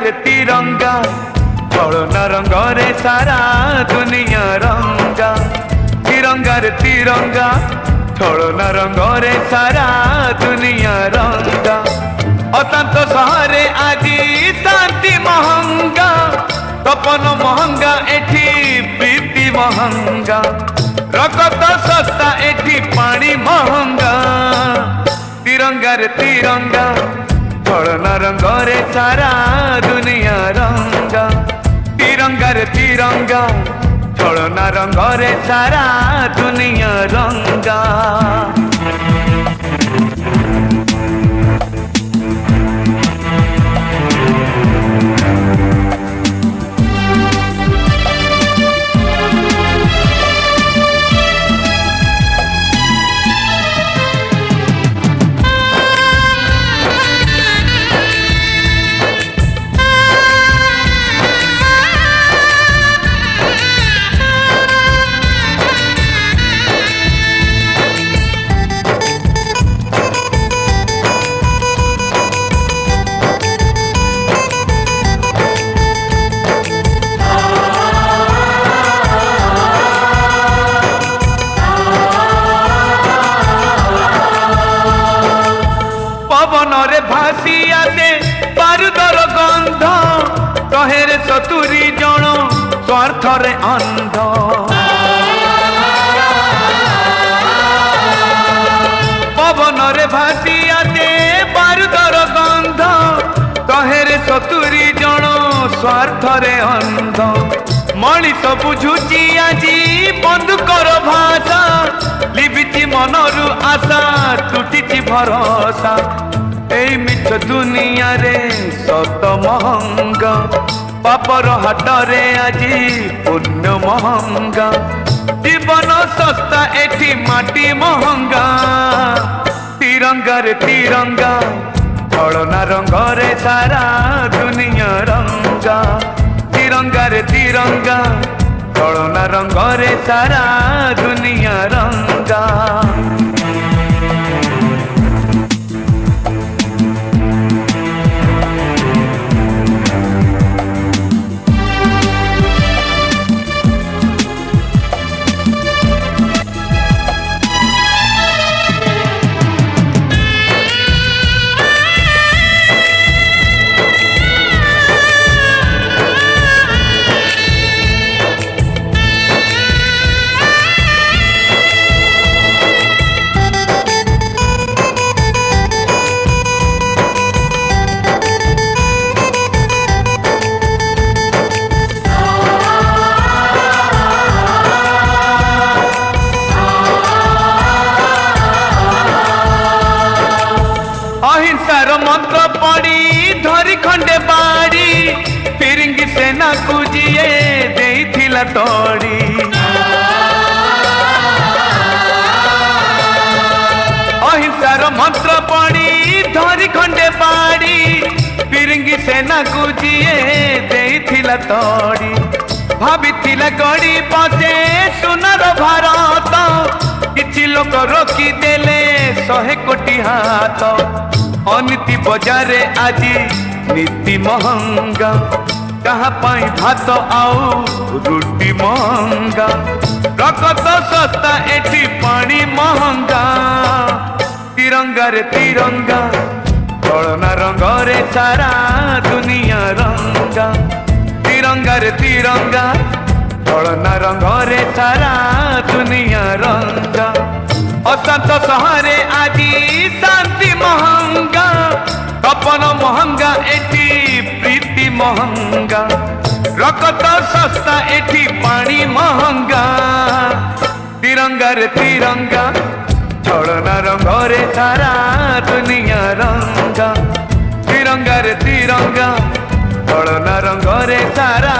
रे तिरंगा चलना रंग रे सारा दुनिया रंगा। तिरंगा रे तिरंगा चलना रंग रे सारा दुनिया रंगा। अशांत सहरे आजी शांति महंगा तपन महंगा एठी प्रीति महंगा। रगत सस्ता एठी पानी महंगा। तिरंगा रे तिरंगा चलना रंग रे सारा दुनिया रंगा। तिरंगा रे तिरंगा चलना रंग रे सारा दुनिया रंगा। पवन रे भासी आसे बारूदर गंध कहेरे सतुरी जन स्वार्थ रे अंध। पवन रे भासी आसे बारूदर गंध कहेरे सतुरी जन स्वार्थ रे अंध। मनीष बुझुची आजी बंदुकर भाषा लिभिची मनरु आशा टूटी भरोसा। एई मिछ दुनिया रे सत महंगा पापर हाट रे आजी पुण्य महंगा। जीवन सस्ता एठी माटी महंगा। तिरंगा रे तिरंगा चलना रंग रे सारा दुनिया रंगा। तिरंगा रे तिरंगा चलना रंग रे सारा दुनिया रंगा। अहिंसार मंत्र पड़ी धरी खंडे बाड़ी फिरिंगी सेना को जिए देइथिला तोड़ी। अहिंसार मंत्र पड़ी धरी खंडे बाड़ी फिरिंगी सेना को जिए देइथिला तोड़ी। भाविथिला गड़ी बसे सुनार भारत किछि लोक रोकी देले 100 कोटी हाथ। अनीति बजारे आजी नीति महंगा कहाँ पाई भात आउ रुटी महंगा। रगत सस्ता एठी पानी महंगा। तिरंगा रे तिरंगा चलना रंग रे सारा दुनिया रंगा। तिरंगा रे तिरंगा चलना रंग रे सारा दुनिया रंगा। अशांत सहरे आजी शांति महंगा तपन महंगा एठी प्रीति महंगा। रगत सस्ता एठी पानी महंगा। तिरंगा रे तिरंगा चलना रंग रे सारा दुनिया रंगा। तिरंगा रे तिरंगा चलना रंग रे सारा